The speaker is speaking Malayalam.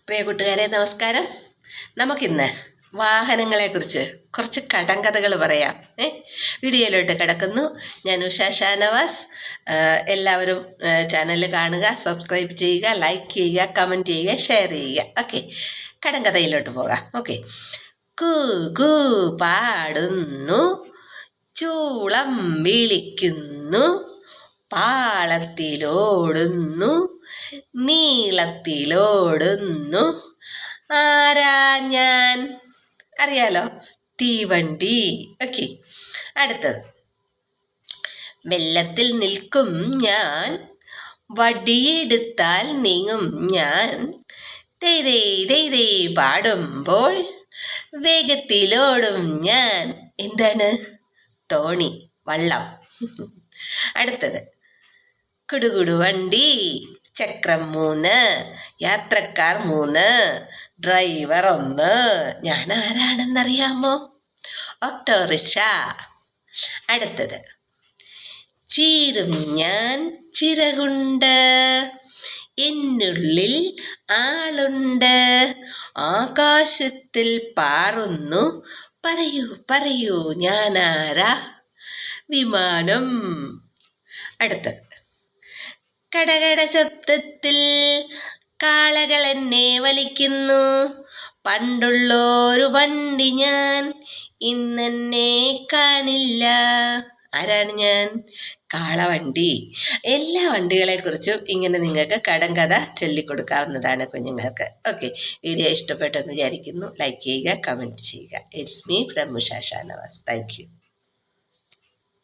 പ്രിയ കൂട്ടുകാരെ നമസ്കാരം. നമുക്കിന്ന് വാഹനങ്ങളെക്കുറിച്ച് കുറച്ച് കടങ്കഥകൾ പറയാം. വീഡിയോയിലോട്ട് കിടക്കുന്നു. ഞാൻ ഉഷ ഷാനവാസ്. എല്ലാവരും ചാനൽ കാണുക, സബ്സ്ക്രൈബ് ചെയ്യുക, ലൈക്ക് ചെയ്യുക, കമൻറ്റ് ചെയ്യുക, ഷെയർ ചെയ്യുക. ഓക്കെ, കടങ്കഥയിലോട്ട് പോകാം. ഓക്കെ. കൂ കൂ പാടുന്നു, ചൂളം വിളിക്കുന്നു, പാളത്തിലോടുന്നു, നീളത്തിലോടുന്നു, ആരാ ഞാൻ? അറിയാലോ, തീവണ്ടി. ഓക്കെ, അടുത്തത്. വെള്ളത്തിൽ നിൽക്കും ഞാൻ, വടിയെടുത്താൽ നീങ്ങും ഞാൻ, തെയ്തേ തെയ്തേ പാടുമ്പോൾ വേഗത്തിലോടും ഞാൻ. എന്താണ്? തോണി, വള്ളം. അടുത്തത്. കുടുകുടു വണ്ടി, ചക്രം 3, യാത്രക്കാർ 3, ഡ്രൈവർ 1. ഞാൻ ആരാണെന്നറിയാമോ? ഓട്ടോറിക്ഷ. അടുത്തത്. ചീരും ഞാൻ ചിറകുണ്ട്, എന്നുള്ളിൽ ആളുണ്ട്, ആകാശത്തിൽ പാറുന്നു, പറയൂ പറയൂ ഞാനാരാ? വിമാനം. അടുത്തത്. കടകട ശബ്ദത്തിൽ കാളകൾ എന്നെ വലിക്കുന്നു, പണ്ടുള്ളൊരു വണ്ടി ഞാൻ, ഇന്നെന്നെ കാണില്ല. ആരാണ് ഞാൻ? കാളവണ്ടി. എല്ലാ വണ്ടികളെക്കുറിച്ചും ഇങ്ങനെ നിങ്ങൾക്ക് കടങ്കഥ ചൊല്ലിക്കൊടുക്കാവുന്നതാണ് കുഞ്ഞുങ്ങൾക്ക്. ഓക്കെ, വീഡിയോ ഇഷ്ടപ്പെട്ടെന്ന് വിചാരിക്കുന്നു. ലൈക്ക് ചെയ്യുക, കമൻറ്റ് ചെയ്യുക. It's me from Usha Shanavas. Thank you.